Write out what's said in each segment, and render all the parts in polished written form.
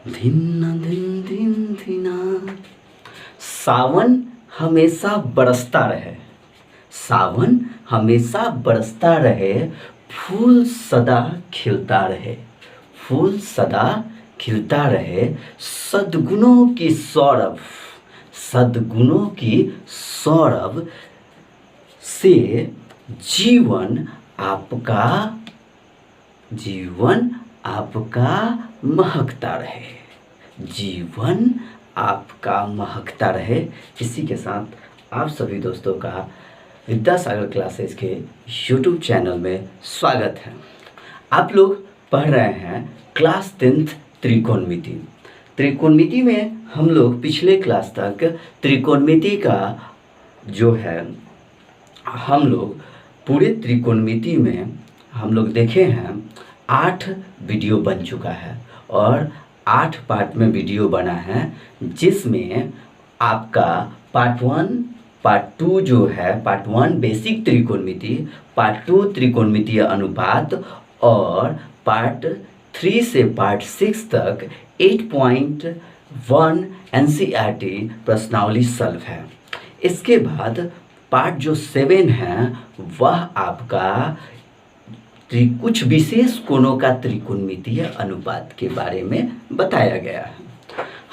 धिन धिन धिन धिना। सावन हमेशा बरसता रहे, सावन हमेशा बरसता रहे, फूल सदा खिलता रहे, फूल सदा खिलता रहे। सद्गुणों की सौरभ, सद्गुणों की सौरभ से जीवन आपका, जीवन आपका महकता रहे, जीवन आपका महकता रहे। इसी के साथ आप सभी दोस्तों का विद्यासागर क्लासेस के YouTube चैनल में स्वागत है। आप लोग पढ़ रहे हैं क्लास 10th त्रिकोणमिति। त्रिकोणमिति में हम लोग पिछले क्लास तक त्रिकोणमिति का जो है हम लोग पूरे त्रिकोणमिति में हम लोग देखे हैं 8 वीडियो बन चुका है और 8 पार्ट में वीडियो बना है, जिसमें आपका पार्ट 1, पार्ट 2 जो है पार्ट 1 बेसिक त्रिकोणमिति, पार्ट 2 त्रिकोणमितीय अनुपात और पार्ट 3 से पार्ट 6 तक 8.1 NCERT प्रश्नावली सॉल्व है। इसके बाद पार्ट जो 7 है वह आपका कुछ विशेष कोणों का त्रिकोणमितीय अनुपात के बारे में बताया गया है।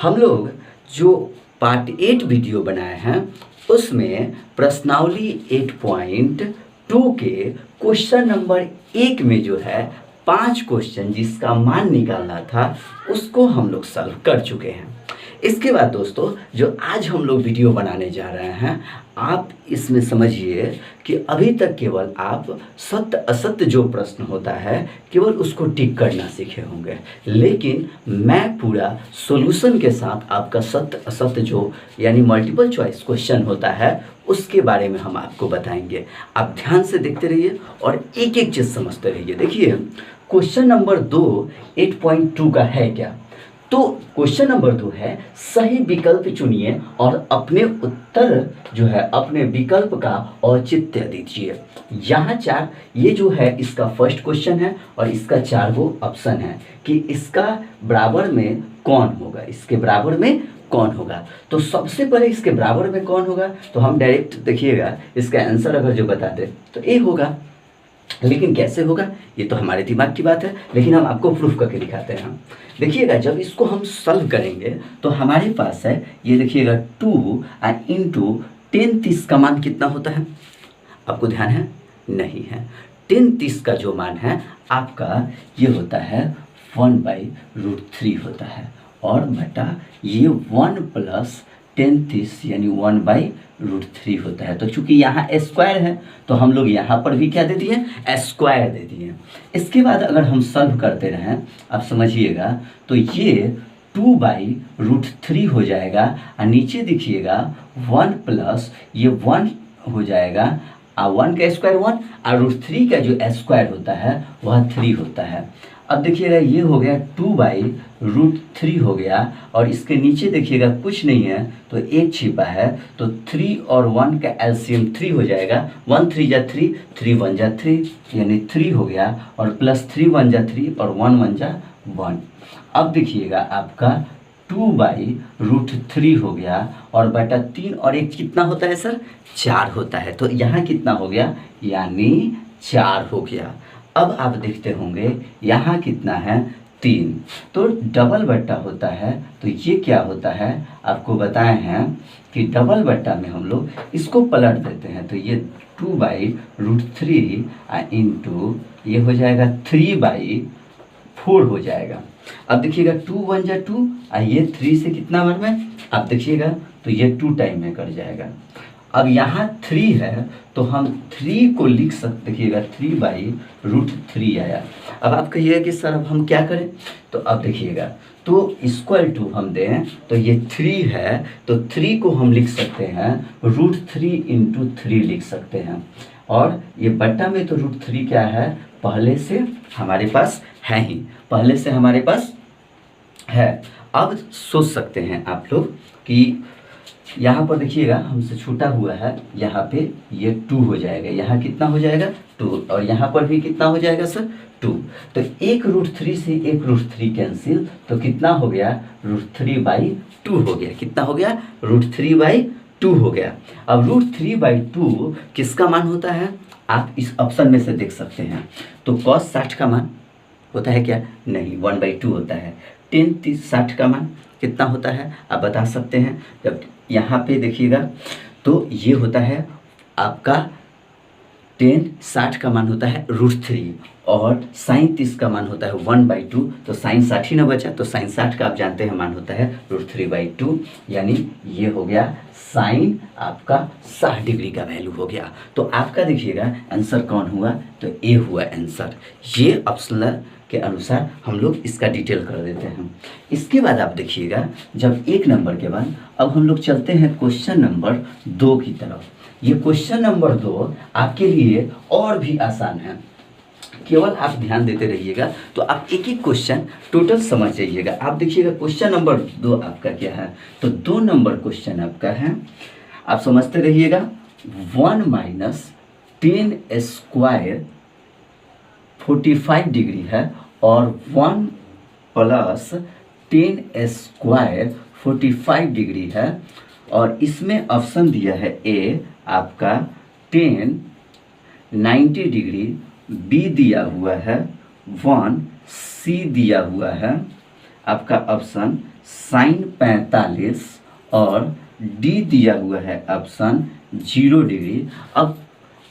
हम लोग जो पार्ट 8 वीडियो बनाए हैं उसमें प्रश्नावली 8.2 के क्वेश्चन नंबर 1 में जो है 5 क्वेश्चन जिसका मान निकालना था उसको हम लोग सॉल्व कर चुके हैं। इसके बाद दोस्तों जो आज हम लोग वीडियो बनाने जा रहे हैं, आप इसमें समझिए कि अभी तक केवल आप सत्य असत्य जो प्रश्न होता है केवल उसको टिक करना सीखे होंगे, लेकिन मैं पूरा सॉल्यूशन के साथ आपका सत्य असत्य जो यानी मल्टीपल चॉइस क्वेश्चन होता है उसके बारे में हम आपको बताएंगे। आप ध्यान से देखते रहिए और एक एक चीज़ समझते रहिए। देखिए क्वेश्चन नंबर 2 8.2 का है क्या? तो क्वेश्चन नंबर 2 है सही विकल्प चुनिए और अपने उत्तर जो है अपने विकल्प का औचित्य दीजिए। यहाँ 4 ये जो है इसका फर्स्ट क्वेश्चन है और इसका 4 वो ऑप्शन है कि इसका बराबर में कौन होगा, इसके बराबर में कौन होगा। तो सबसे पहले इसके बराबर में कौन होगा तो हम डायरेक्ट देखिएगा इसका आंसर अगर जो बता दे तो ए होगा, लेकिन कैसे होगा ये तो हमारे दिमाग की बात है, लेकिन हम आपको प्रूफ करके दिखाते हैं। हम देखिएगा जब इसको हम सॉल्व करेंगे तो हमारे पास है ये देखिएगा 2 इंटू 10 का मान कितना होता है, आपको ध्यान है? नहीं है। 10 का जो मान है आपका ये होता है 1/√3 होता है और बटा ये 1 + 10 यानी 1/√3 होता है। तो चूंकि यहाँ स्क्वायर है तो हम लोग यहाँ पर भी क्या दे दिए स्क्वायर दे दिए। इसके बाद अगर हम सॉल्व करते रहें आप समझिएगा तो ये 2/√3 हो जाएगा और नीचे देखिएगा 1 + ये 1 हो जाएगा और 1 का स्क्वायर 1 और √3 का जो स्क्वायर होता है वह 3 होता है। अब देखिएगा ये हो गया 2/√3 हो गया और इसके नीचे देखिएगा कुछ नहीं है तो 1 छिपा है, तो 3 और 1 का एलसीएम 3 हो जाएगा। 1 3 जा 3, 3 1 जा 3 यानी 3 हो गया और प्लस 3 1 जा 3 और 1 1 जा 1। अब देखिएगा आपका 2/√3 हो गया और बटा 3 और 1 कितना होता है सर 4 होता है। तो यहाँ कितना हो गया यानी 4 हो गया। अब आप देखते होंगे यहाँ कितना है 3, तो डबल बट्टा होता है तो ये क्या होता है आपको बताए हैं कि डबल बट्टा में हम लोग इसको पलट देते हैं तो ये 2/√3 इंटू ये हो जाएगा 3/4 हो जाएगा। अब देखिएगा 2 1 जा 2 और ये 3 से कितना बार में आप देखिएगा तो ये 2 टाइम में कर जाएगा। अब यहाँ 3 है तो हम 3 को लिख सकते, देखिएगा 3/√3 आया। अब आप कहिएगा कि सर अब हम क्या करें, तो अब देखिएगा तो इक्वल टू हम दें तो ये 3 है तो 3 को हम लिख सकते हैं √3 इंटू 3 लिख सकते हैं और ये बट्टा में तो √3 क्या है पहले से हमारे पास है ही, पहले से हमारे पास है। अब सोच सकते हैं आप लोग कि यहाँ पर देखिएगा हमसे छूटा हुआ है, यहाँ पे ये 2 हो जाएगा, यहाँ कितना हो जाएगा 2, और यहाँ पर भी कितना हो जाएगा सर 2। तो एक √3 से एक √3 कैंसिल, तो कितना हो गया √3/2 हो गया। कितना हो गया √3/2 हो गया। अब √3/2 किसका मान होता है, आप इस ऑप्शन में से देख सकते हैं। तो cos 60 का मान होता है क्या, नहीं, 1/2 होता है। tan 60 का मान कितना होता है आप बता सकते हैं। जब यहाँ पे देखिएगा तो ये होता है आपका tan 60 का मान होता है √3 और sin 30 का मान होता है 1/2। तो sin 60 ही ना बचा, तो sin 60 का आप जानते हैं मान होता है √3/2, यानी ये हो गया साइन आपका 60 डिग्री का वैल्यू हो गया। तो आपका देखिएगा आंसर कौन हुआ, तो ए हुआ आंसर। ये ऑप्शनल के अनुसार हम लोग इसका डिटेल कर देते हैं। इसके बाद आप देखिएगा जब 1 नंबर के बाद अब हम लोग चलते हैं क्वेश्चन नंबर 2 की तरफ। ये क्वेश्चन नंबर 2 आपके लिए और भी आसान है, केवल आप ध्यान देते रहिएगा तो आप एक एक क्वेश्चन टोटल समझ जाइएगा। आप देखिएगा क्वेश्चन नंबर 2 आपका क्या है, तो 2 नंबर क्वेश्चन आपका है, आप समझते रहिएगा। 1 - 10 स्क्वायर 45 डिग्री है और 1 + 10 स्क्वायर 45 डिग्री है, और इसमें ऑप्शन दिया है ए आपका 10 90 डिग्री, बी दिया हुआ है 1, सी दिया हुआ है आपका ऑप्शन साइन 45 और डी दिया हुआ है ऑप्शन 0 डिग्री। अब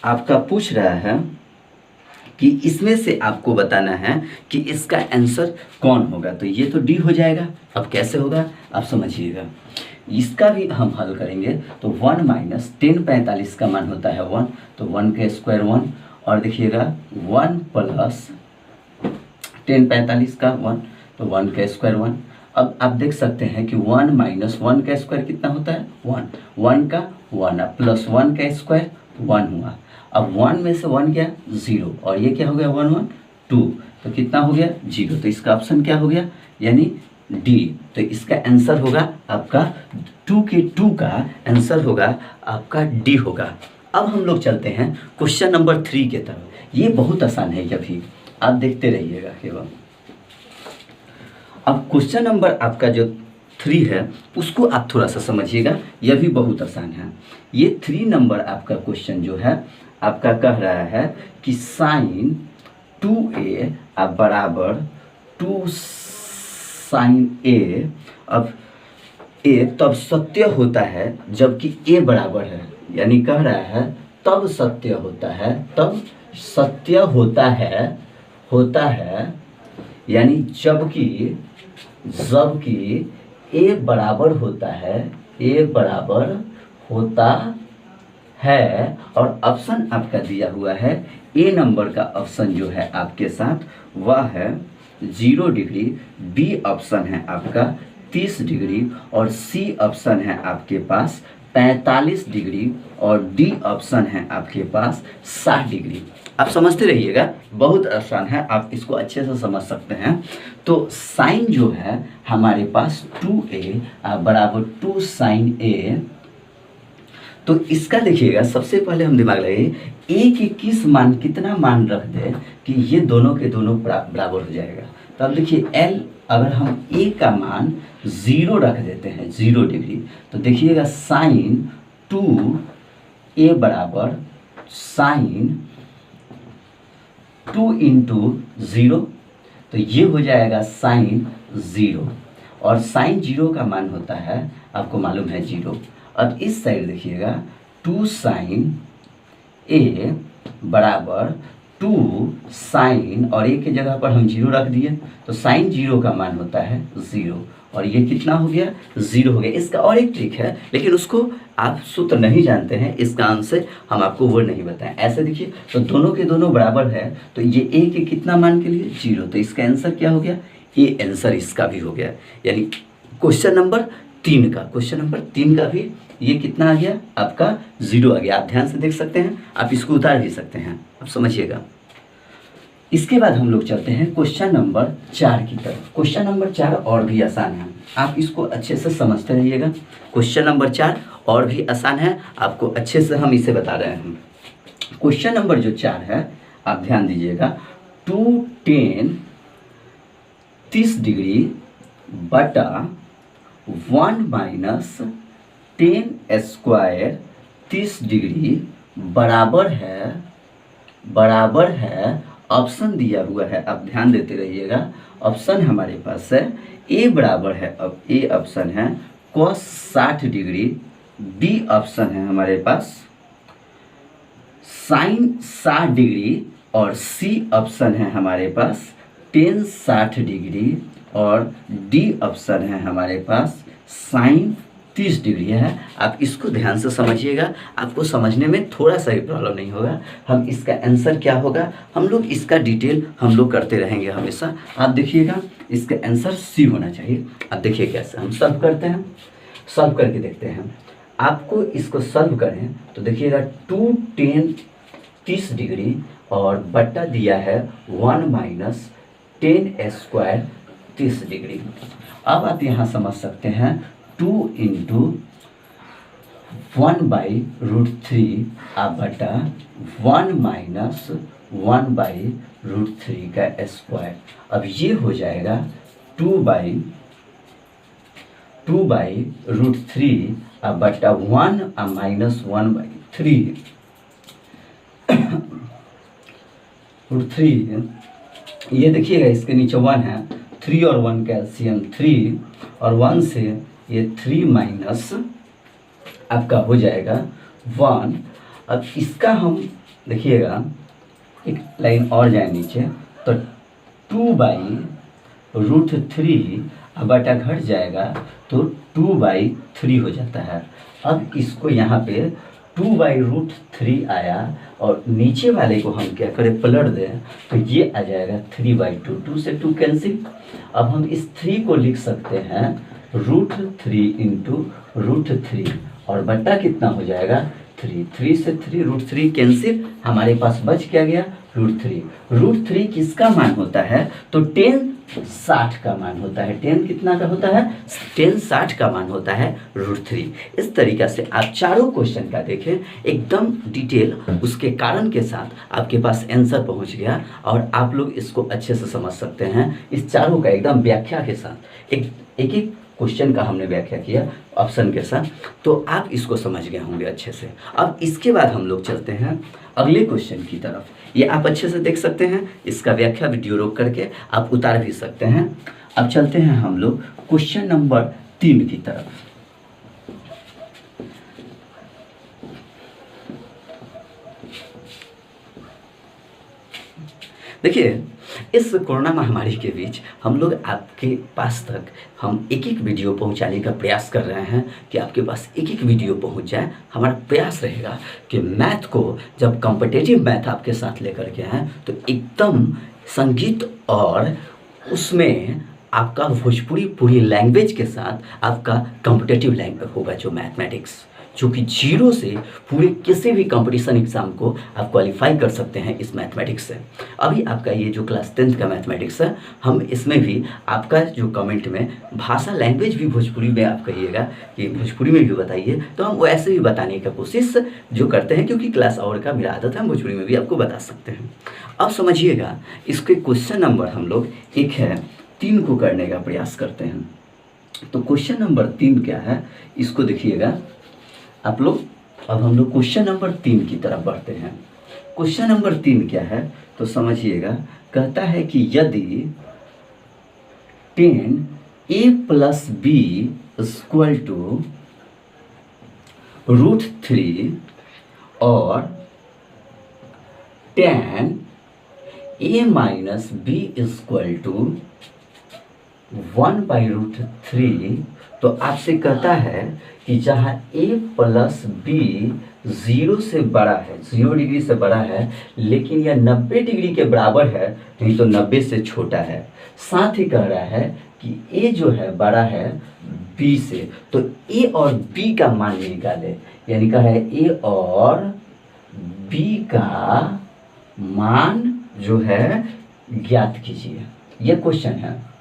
आपका पूछ रहा है कि इसमें से आपको बताना है कि इसका आंसर कौन होगा, तो ये तो डी हो जाएगा। अब कैसे होगा आप समझिएगा, इसका भी हम हल करेंगे। तो 1 - 10 45 का मान होता है 1, तो 1 का स्क्वायर 1, और देखिएगा 1 + 10 45 का 1, तो 1 का स्क्वायर 1। अब आप देख सकते हैं कि 1 - 1 का स्क्वायर कितना होता है 1, 1 का 1, अब +1 का स्क्वायर 1 हुआ। अब 1 में से 1 गया 0, और ये क्या हो गया 1 1 2, तो कितना हो गया 0। तो इसका ऑप्शन क्या हो गया, यानी डी। तो इसका आंसर होगा आपका 2 के 2 का आंसर होगा आपका डी होगा। अब हम लोग चलते हैं क्वेश्चन नंबर 3 के तरफ। ये बहुत आसान है, ये भी आप देखते रहिएगा केवल। अब क्वेश्चन नंबर आपका जो 3 है उसको आप थोड़ा सा समझिएगा, यह भी बहुत आसान है। ये 3 नंबर आपका क्वेश्चन जो है आपका कह रहा है कि साइन 2a अब बराबर 2 साइन a। अब a तब सत्य होता है जबकि a बराबर है, यानी कह रहा है तब सत्य होता है, तब सत्य होता है यानी जबकि a बराबर होता है, और ऑप्शन आपका दिया हुआ है ए नंबर का ऑप्शन जो है आपके साथ वह है 0 डिग्री, बी ऑप्शन है आपका 30 डिग्री, और सी ऑप्शन है आपके पास 45 डिग्री, और डी ऑप्शन है आपके पास 60 डिग्री। आप समझते रहिएगा, बहुत आसान है, आप इसको अच्छे से समझ सकते हैं। तो साइन जो है हमारे पास 2a बराबर 2 साइन a। तो इसका देखिएगा सबसे पहले हम दिमाग लगाइए a की किस मान कितना मान रख दे कि ये दोनों के दोनों बराबर हो जाएगा। तो अब देखिए l अगर हम a का मान 0 रख देते हैं 0 डिग्री, तो देखिएगा साइन 2a बराबर साइन 2 × 0, तो ये हो जाएगा साइन 0, और साइन 0 का मान होता है आपको मालूम है 0। अब इस साइड देखिएगा 2 साइन a बराबर 2 साइन, और a की जगह पर हम 0 रख दिए, तो साइन 0 का मान होता है 0, और ये कितना हो गया 0 हो गया। इसका और एक ट्रिक है, लेकिन उसको आप सूत्र नहीं जानते हैं, इसका आंसर हम आपको वो नहीं बताएं। ऐसे देखिए तो दोनों के दोनों बराबर है, तो ये a के कितना मान के लिए 0, तो इसका आंसर क्या हो गया, ये आंसर इसका भी हो गया। यानी क्वेश्चन नंबर 3 का भी ये कितना आ गया आपका 0 आ गया। आप ध्यान से देख सकते हैं, आप इसको उतार भी सकते हैं, आप समझिएगा। इसके बाद हम लोग चलते हैं क्वेश्चन नंबर 4 की तरफ। क्वेश्चन नंबर 4 और भी आसान है, आप इसको अच्छे से समझते रहिएगा। क्वेश्चन नंबर 4 और भी आसान है, आपको अच्छे से हम इसे बता रहे हैं। क्वेश्चन नंबर जो 4 है, आप ध्यान दीजिएगा, 2tan 30 डिग्री बटा 1 माइनस टेन स्क्वायर 30 डिग्री बराबर है ऑप्शन दिया हुआ है, आप ध्यान देते रहिएगा। ऑप्शन हमारे पास है ए बराबर है, अब ए ऑप्शन है cos 60 डिग्री, बी ऑप्शन है हमारे पास साइन 60 डिग्री, और सी ऑप्शन है हमारे पास टेन 60 डिग्री, और डी ऑप्शन है हमारे पास साइन 30 डिग्री है। आप इसको ध्यान से समझिएगा, आपको समझने में थोड़ा सा भी प्रॉब्लम नहीं होगा। हम इसका आंसर क्या होगा, हम लोग इसका डिटेल हम लोग करते रहेंगे हमेशा। आप देखिएगा, इसका आंसर सी होना चाहिए। अब देखिए कैसे हम सॉल्व करते हैं, सॉल्व करके देखते हैं। आपको इसको सॉल्व करें तो देखिएगा 2tan 30 डिग्री और बट्टा दिया है 1 माइनस टेन स्क्वायर 30 डिग्री। अब आप यहाँ समझ सकते हैं 2 इंटू 1/√3 आप बटा 1 माइनस 1/√3 का स्क्वायर। अब ये हो जाएगा 2/√3 अब बटा 1 माइनस 1/3 √3। ये देखिएगा इसके नीचे 1 है, 3 और 1 कैल्शियम 3, और 1 से ये 3 माइनस आपका हो जाएगा 1। अब इसका हम देखिएगा एक लाइन और जाए नीचे तो 2/√3 अब बटा घट जाएगा तो 2/3 हो जाता है। अब इसको यहाँ पे 2/√3 आया और नीचे वाले को हम क्या करें पलट दें तो ये आ जाएगा 3/2, 2 से 2 कैंसिल। अब हम इस 3 को लिख सकते हैं √3 इंटू √3 और बट्टा कितना हो जाएगा 3, 3 से 3 √3 कैंसिल, हमारे पास बच क्या गया √3। √3 किसका मान होता है तो tan 60 का मान होता है। tan कितना का होता है, tan 60 का मान होता है √3। इस तरीक़ा से आप चारों क्वेश्चन का देखें, एकदम डिटेल उसके कारण के साथ आपके पास आंसर पहुंच गया और आप लोग इसको अच्छे से समझ सकते हैं। इस चारों का एकदम व्याख्या के साथ एक एक क्वेश्चन का हमने व्याख्या किया ऑप्शन के साथ, तो आप इसको समझ गए होंगे अच्छे से। अब इसके बाद हम लोग चलते हैं अगले क्वेश्चन की तरफ। ये आप अच्छे से देख सकते हैं, इसका व्याख्या वीडियो रोक करके आप उतार भी सकते हैं। अब चलते हैं हम लोग क्वेश्चन नंबर 3 की तरफ। देखिए, इस कोरोना महामारी के बीच हम लोग आपके पास तक हम एक एक वीडियो पहुंचाने का प्रयास कर रहे हैं कि आपके पास एक एक वीडियो पहुंच जाए। हमारा प्रयास रहेगा कि मैथ को जब कॉम्पिटिटिव मैथ आपके साथ लेकर के आएँ तो एकदम संगीत और उसमें आपका भोजपुरी पूरी लैंग्वेज के साथ आपका कॉम्पिटिटिव लैंग्वेज होगा, जो मैथमेटिक्स, जो कि 0 से पूरे किसी भी कंपटीशन एग्ज़ाम को आप क्वालिफाई कर सकते हैं इस मैथमेटिक्स से। अभी आपका ये जो क्लास 10th का मैथमेटिक्स है, हम इसमें भी आपका जो कमेंट में भाषा लैंग्वेज भी भोजपुरी में आप कहिएगा कि भोजपुरी में भी बताइए, तो हम वैसे भी बताने का कोशिश जो करते हैं, क्योंकि क्लास और का मेरा आदत है, हम भोजपुरी में भी आपको बता सकते हैं। अब समझिएगा, इसके क्वेश्चन नंबर हम लोग 1 है 3 को करने का प्रयास करते हैं। तो क्वेश्चन नंबर 3 क्या है, इसको देखिएगा आप लोग। अब हम लोग क्वेश्चन नंबर 3 की तरफ बढ़ते हैं। क्वेश्चन नंबर 3 क्या है तो समझिएगा, कहता है कि यदि tan a + b = √3 और tan a - b = 1/√3, तो आपसे कहता है कि जहाँ a + b 0 से बड़ा है, 0 डिग्री से बड़ा है, लेकिन यह 90 डिग्री के बराबर है, नहीं तो 90 से छोटा है। साथ ही कह रहा है कि a जो है बड़ा है b से, तो a और b का मान निकाले, यानी कह रहा है a और b का मान जो है ज्ञात कीजिए। यह क्वेश्चन है।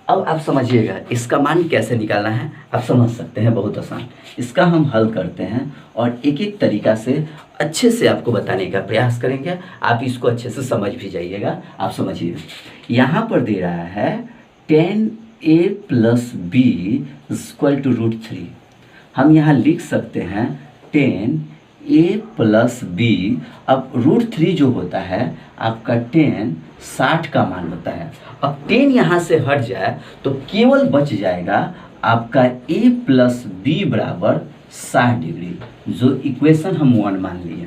अब आप समझिएगा इसका मान कैसे निकालना है, आप समझ सकते हैं, बहुत आसान। इसका हम हल करते हैं और एक एक तरीका से अच्छे से आपको बताने का प्रयास करेंगे, आप इसको अच्छे से समझ भी जाइएगा। आप समझिए, यहाँ पर दे रहा है 10a + b = √3। हम यहाँ लिख सकते हैं 10a + b। अब √3 जो होता है आपका 10 60 का मान होता है। अब 10 यहाँ से हट जाए तो केवल बच जाएगा आपका a + b = 60 डिग्री, जो इक्वेशन हम 1 मान लिए।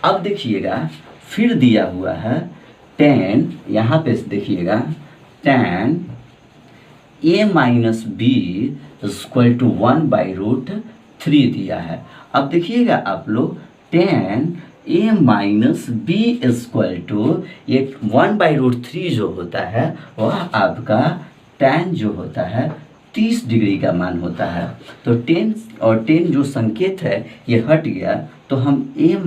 अब देखिएगा फिर दिया हुआ है 10, यहाँ पे देखिएगा 10 a - b = 1/√3 दिया है। अब देखिएगा आप लोग 10 a - b = ये 1/√3 जो होता है वह आपका tan जो होता है 30 डिग्री का मान होता है। तो 10 और 10 जो संकेत है ये हट गया, तो हम a -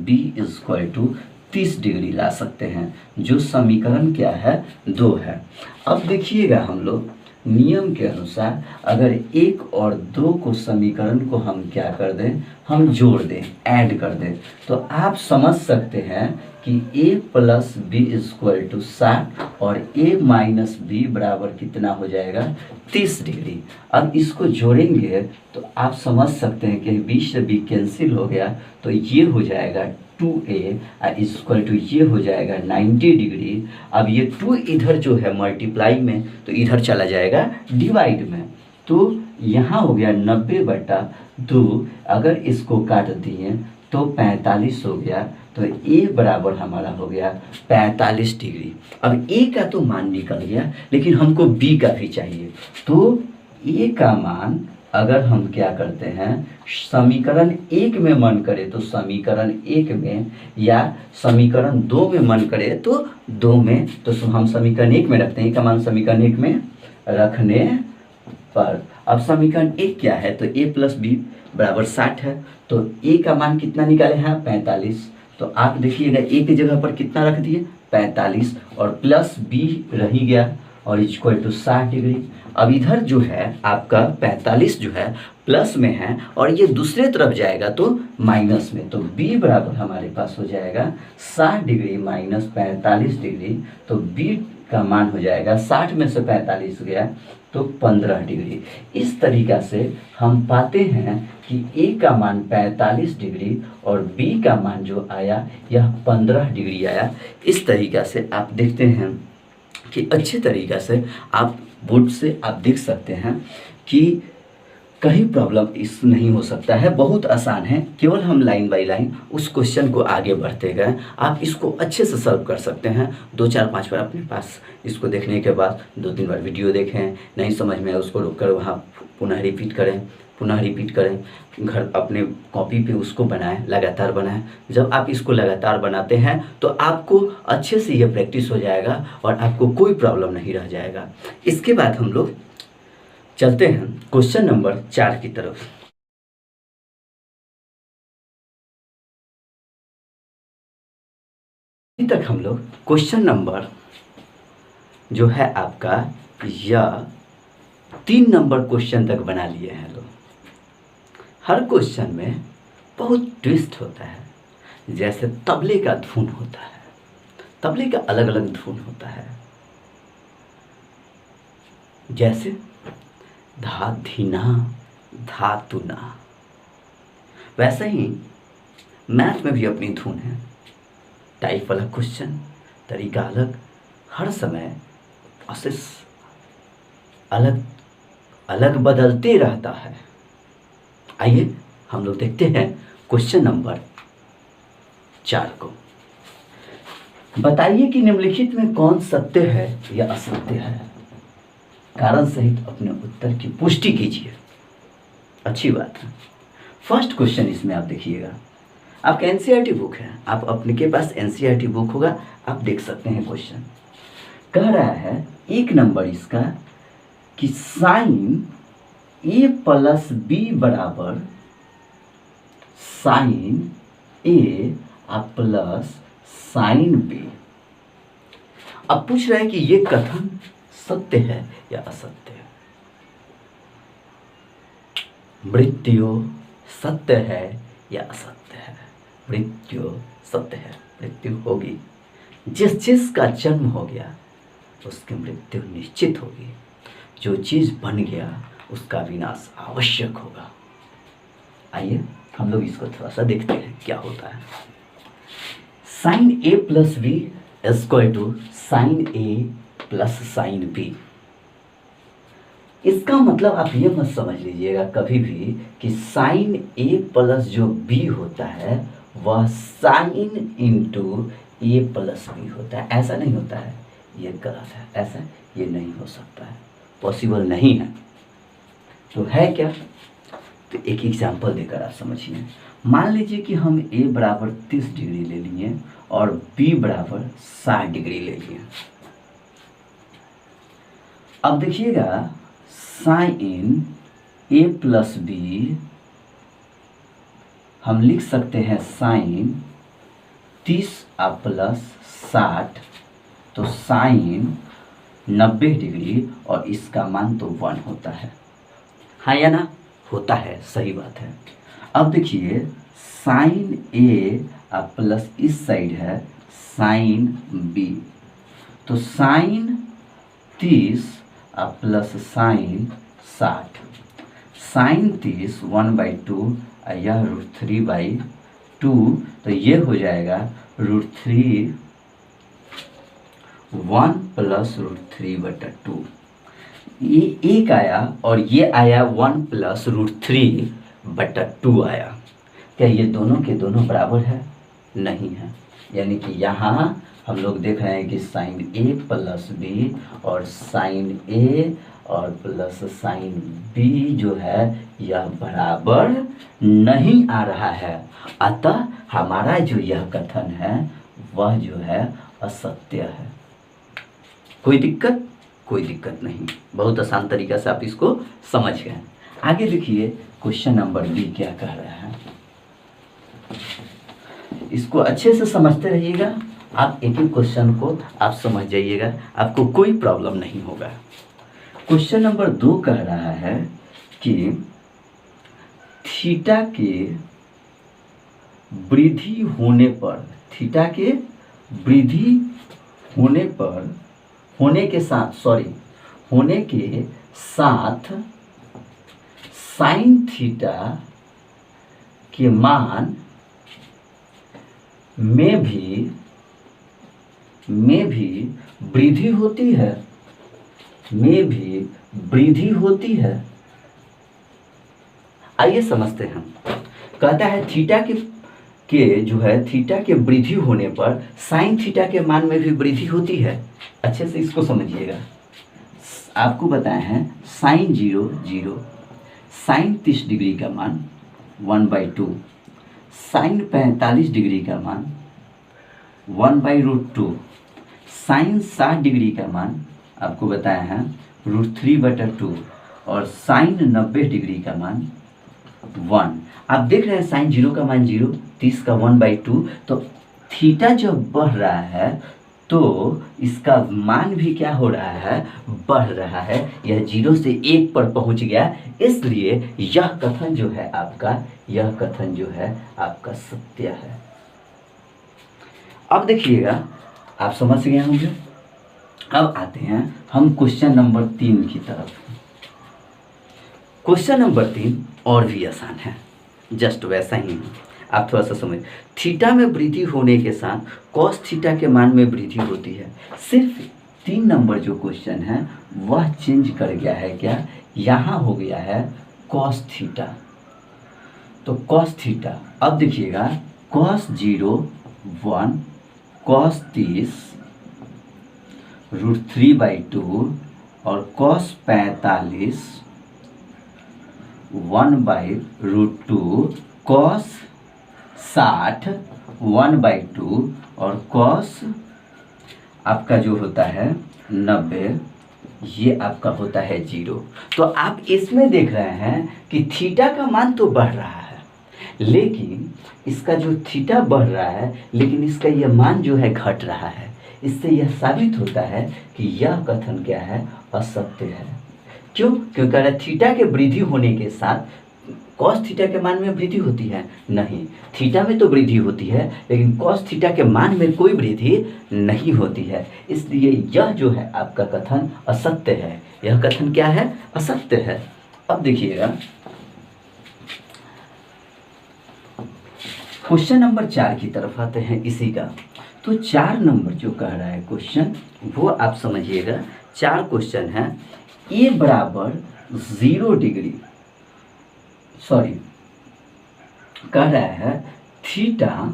b = 30 डिग्री ला सकते हैं, जो समीकरण क्या है 2 है। अब देखिएगा हम लोग नियम के अनुसार अगर 1 और 2 को समीकरण को हम क्या कर दें, हम जोड़ दें, ऐड कर दें, तो आप समझ सकते हैं कि a + b = 60 और a - b बराबर कितना हो जाएगा 30 डिग्री। अब इसको जोड़ेंगे तो आप समझ सकते हैं कि b से b कैंसिल हो गया, तो ये हो जाएगा 2a = ये हो जाएगा 90 डिग्री। अब ये 2 इधर जो है मल्टीप्लाई में, तो इधर चला जाएगा डिवाइड में, तो यहाँ हो गया 90/2। अगर इसको काट दिए तो 45 हो गया, तो a बराबर हमारा हो गया 45 डिग्री। अब a का तो मान निकल गया, लेकिन हमको b का भी चाहिए। तो a का मान अगर हम क्या करते हैं, समीकरण 1 में मन करे तो समीकरण 1 में, या समीकरण 2 में मन करे तो 2 में, तो हम समीकरण 1 में रखते हैं। a का मान समीकरण 1 में रखने पर अब समीकरण 1 क्या है, तो a + b = 60 है, तो a का मान कितना निकाले हैं 45। तो आप देखिएगा a की जगह पर कितना रख दिए 45, और प्लस b रह ही गया और = 60 डिग्री। अब इधर जो है आपका 45 जो है प्लस में है और ये दूसरे तरफ जाएगा तो माइनस में, तो b बराबर हमारे पास हो जाएगा 60 डिग्री - 45 डिग्री। तो b का मान हो जाएगा 60 में से 45 गया तो 15 डिग्री। इस तरीक़ा से हम पाते हैं कि a का मान 45 डिग्री और b का मान जो आया यह 15 डिग्री आया। इस तरीक़ा से आप देखते हैं कि अच्छे तरीक़ा से आप बोर्ड से आप देख सकते हैं कि कहीं प्रॉब्लम इस नहीं हो सकता है, बहुत आसान है। केवल हम लाइन बाय लाइन उस क्वेश्चन को आगे बढ़ते गए, आप इसको अच्छे से सॉल्व कर सकते हैं। 2 4 5 बार अपने पास इसको देखने के बाद 2 3 बार वीडियो देखें, नहीं समझ में आए उसको रोक कर वहाँ पुनः रिपीट करें, घर अपने कॉपी पे उसको बनाएं, लगातार बनाएं। जब आप इसको लगातार बनाते हैं तो आपको अच्छे से ये प्रैक्टिस हो जाएगा और आपको कोई प्रॉब्लम नहीं रह जाएगा। इसके बाद हम लोग चलते हैं क्वेश्चन नंबर 4 की तरफ। अभी तक हम लोग क्वेश्चन नंबर जो है आपका यह 3 नंबर क्वेश्चन तक बना लिए हैं लोग। हर क्वेश्चन में बहुत ट्विस्ट होता है, जैसे तबले का धुन होता है, तबले का अलग अलग धुन होता है, जैसे धा धीना धा तुना। वैसे ही मैथ में भी अपनी धुन है, टाइप अलग क्वेश्चन, तरीका अलग, हर समय प्रोसेस अलग अलग बदलते रहता है। आइए हम लोग देखते हैं क्वेश्चन नंबर 4 को। बताइए कि निम्नलिखित में कौन सत्य है या असत्य है, कारण सहित अपने उत्तर की पुष्टि कीजिए। अच्छी बात है। फर्स्ट क्वेश्चन इसमें आप देखिएगा, आपका एनसीईआरटी बुक है, आप अपने के पास एनसीईआरटी बुक होगा, आप देख सकते हैं। क्वेश्चन कह रहा है 1 नंबर इसका कि साइन a + b बराबर sine a plus sine b। अब पूछ रहा है कि ये कथन सत्य है या असत्य है? मृत्यु सत्य है या असत्य है? मृत्यु सत्य है, मृत्यु होगी। जिस चीज का जन्म हो गया उसकी मृत्यु निश्चित होगी। जो चीज बन गया उसका विनाश आवश्यक होगा। आइए हम लोग इसको थोड़ा सा देखते हैं क्या होता है। Sine A plus B equal to sine A plus sine B. इसका मतलब आप ये मत समझ लीजिएगा कभी भी कि साइन ए प्लस जो बी होता है वह साइन इंटू ए प्लस बी होता है। ऐसा नहीं होता है, ये गलत है, ऐसा ये नहीं हो सकता है, पॉसिबल नहीं है। तो है क्या? तो एक एग्जाम्पल देकर आप समझिए। मान लीजिए कि हम a बराबर 30 डिग्री ले लिए और b बराबर 60 डिग्री ले लिए। अब देखिएगा साइन a प्लस बी हम लिख सकते हैं साइन 30 प्लस 60, तो साइन 90 डिग्री और इसका मान तो 1 होता है। हाँ या ना? होता है, सही बात है। अब देखिए साइन ए प्लस इस साइड है साइन बी, तो साइन 30 प्लस साइन 60, साइन 30 1/2 यह √3/2, तो ये हो जाएगा √3 1 प्लस √3/2। ये एक आया और ये आया 1 प्लस √3/2 आया। क्या ये दोनों के दोनों बराबर है? नहीं है। यानी कि यहाँ हम लोग देख रहे हैं कि साइन ए प्लस बी और साइन ए और प्लस साइन बी जो है यह बराबर नहीं आ रहा है। अतः हमारा जो यह कथन है वह जो है असत्य है। कोई दिक्कत? कोई दिक्कत नहीं, बहुत आसान तरीका से आप इसको समझ गए। आगे देखिए क्वेश्चन नंबर बी क्या कह रहा है, इसको अच्छे से समझते रहिएगा। आप एक एक क्वेश्चन को आप समझ जाइएगा, आपको कोई प्रॉब्लम नहीं होगा। क्वेश्चन नंबर 2 कह रहा है कि थीटा के वृद्धि होने पर, थीटा के वृद्धि होने पर होने के साथ साइन थीटा के मान में भी वृद्धि होती है, होती है। आइए समझते हैं। कहता है थीटा के जो है थीटा के वृद्धि होने पर साइन थीटा के मान में भी वृद्धि होती है। अच्छे से इसको समझिएगा। आपको बताया है साइन 0 साइन 30 डिग्री का मान 1/2, साइन 45 डिग्री का मान 1/√2, साइन 60 डिग्री का मान आपको बताया है √3/2 और साइन 90 डिग्री का मान 1। आप देख रहे हैं साइन 0 का मान 0, 30 का 1/2, तो थीटा जब बढ़ रहा है तो इसका मान भी क्या हो रहा है? बढ़ रहा है। यह 0 से 1 पर पहुंच गया, इसलिए यह कथन जो है आपका सत्य है। अब देखिएगा आप समझ गए होंगे। अब आते हैं हम क्वेश्चन नंबर 3 की तरफ। क्वेश्चन नंबर 3 और भी आसान है, जस्ट वैसा ही है। आप थोड़ा सा समझ, थीटा में वृद्धि होने के साथ कॉस थीटा के मान में वृद्धि होती है। सिर्फ 3 नंबर जो क्वेश्चन है वह चेंज कर गया है। क्या? यहाँ हो गया है कॉस थीटा, तो कॉस थीटा। अब देखिएगा कॉस 0 1, कॉस 30 √3/2 और कॉस 45 1/√2, कॉस 60 1/2 और कॉस आपका जो होता है 90, ये आपका होता है 0। तो आप इसमें देख रहे हैं कि थीटा का मान तो बढ़ रहा है, लेकिन इसका जो थीटा बढ़ रहा है लेकिन इसका ये मान जो है घट रहा है। इससे यह साबित होता है कि यह कथन क्या है, असत्य है। क्यों? क्योंकि अगर थीटा के वृद्धि होने के साथ कॉस थीटा के मान में वृद्धि होती है? नहीं, थीटा में तो वृद्धि होती है लेकिन कॉस थीटा के मान में कोई वृद्धि नहीं होती है। इसलिए यह जो है आपका कथन असत्य है। यह कथन क्या है? असत्य है। अब देखिएगा क्वेश्चन नंबर 4 की तरफ आते हैं इसी का। तो 4 नंबर जो कह रहा है क्वेश्चन, वो आप समझिएगा। 4 क्वेश्चन है, ए बराबर 0 डिग्री, सॉरी, कह रहा है थीटा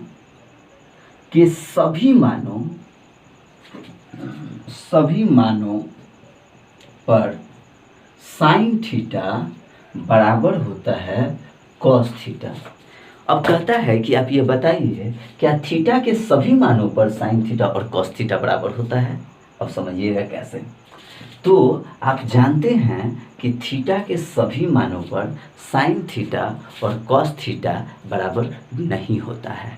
के सभी मानों पर साइन थीटा बराबर होता है कॉस थीटा। अब कहता है कि आप ये बताइए क्या थीटा के सभी मानों पर साइन थीटा और कॉस थीटा बराबर होता है? अब समझिएगा कैसे। तो आप जानते हैं कि थीटा के सभी मानों पर साइन थीटा और कॉस थीटा बराबर नहीं होता है।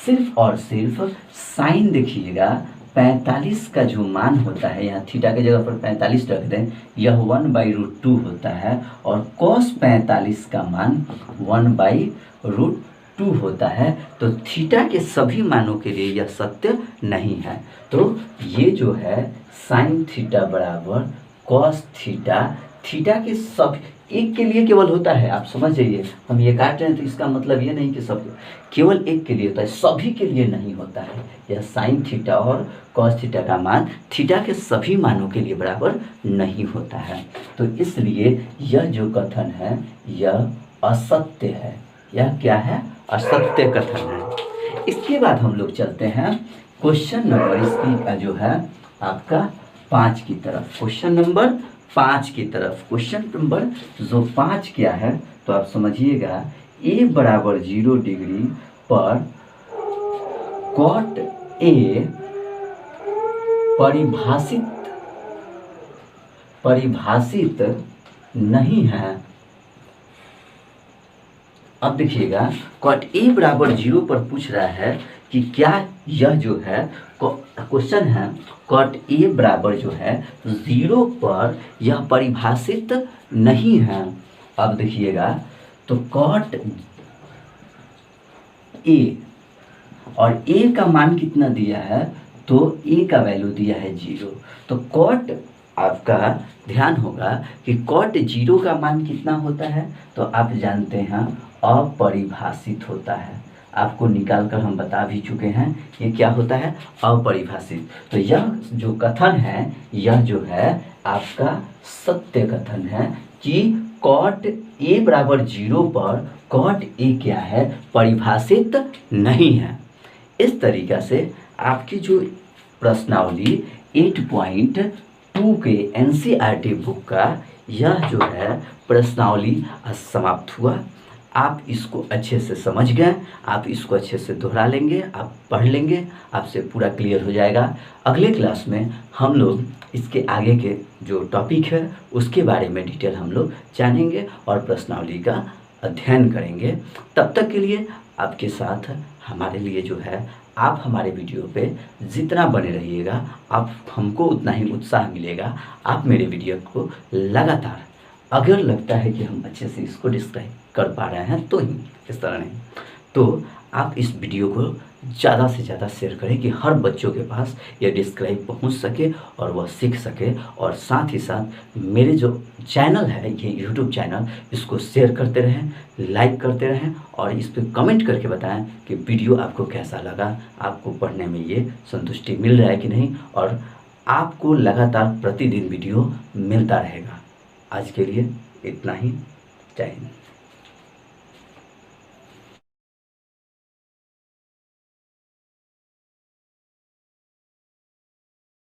सिर्फ और सिर्फ साइन देखिएगा 45 का जो मान होता है, यहाँ थीटा की जगह पर 45 रख दें, यह 1/√2 होता है और कॉस 45 का मान 1/√2 होता है। तो थीटा के सभी मानों के लिए यह सत्य नहीं है। तो ये जो है साइन थीटा बराबर कॉस थीटा, थीटा के सब एक के लिए केवल होता है। आप समझ जाइए, हम ये काट रहे हैं तो इसका मतलब ये नहीं कि सब, केवल एक के लिए होता है, सभी के लिए नहीं होता है। यह साइन थीटा और कॉस थीटा का मान थीटा के सभी मानों के लिए बराबर नहीं होता है। तो इसलिए यह जो कथन है यह असत्य है। यह क्या है? असत्य कथन है। इसके बाद हम लोग चलते हैं क्वेश्चन नंबर इसकी का जो है आपका 5 की तरफ। क्वेश्चन नंबर 5 की तरफ। क्वेश्चन नंबर जो 5 क्या है, तो आप समझिएगा ए बराबर 0 डिग्री पर कॉट ए परिभाषित नहीं है। अब देखिएगा कॉट ए बराबर 0 पर पूछ रहा है कि क्या यह जो है क्वेश्चन है, कॉट ए बराबर जो है 0 पर यह परिभाषित नहीं है। अब देखिएगा तो कॉट ए, और ए का मान कितना दिया है, तो ए का वैल्यू दिया है 0। तो कॉट, आपका ध्यान होगा कि कॉट 0 का मान कितना होता है, तो आप जानते हैं अपरिभाषित होता है। आपको निकाल कर हम बता भी चुके हैं ये क्या होता है, अपरिभाषित। तो यह जो कथन है यह जो है आपका सत्य कथन है कि कॉट ए बराबर 0 पर कॉट ए क्या है, परिभाषित नहीं है। इस तरीक़ा से आपकी जो प्रश्नावली 8.2 के एनसीईआरटी बुक का यह जो है प्रश्नावली समाप्त हुआ। आप इसको अच्छे से समझ गए, आप इसको अच्छे से दोहरा लेंगे, आप पढ़ लेंगे, आपसे पूरा क्लियर हो जाएगा। अगले क्लास में हम लोग इसके आगे के जो टॉपिक है उसके बारे में डिटेल हम लोग जानेंगे और प्रश्नावली का अध्ययन करेंगे। तब तक के लिए आपके साथ हमारे लिए जो है, आप हमारे वीडियो पे जितना बने रहिएगा आप हमको उतना ही उत्साह मिलेगा। आप मेरे वीडियो को लगातार, अगर लगता है कि हम अच्छे से इसको डिस्क्राइब कर पा रहे हैं तो ही, इस तरह नहीं, तो आप इस वीडियो को ज़्यादा से ज़्यादा शेयर करें कि हर बच्चों के पास यह डिस्क्राइब पहुंच सके और वह सीख सके। और साथ ही साथ मेरे जो चैनल है, ये यूट्यूब चैनल, इसको शेयर करते रहें, लाइक करते रहें और इस पर कमेंट करके बताएं कि वीडियो आपको कैसा लगा, आपको पढ़ने में ये संतुष्टि मिल रहा है कि नहीं, और आपको लगातार प्रतिदिन वीडियो मिलता रहेगा। आज के लिए इतना ही। जय हिंद।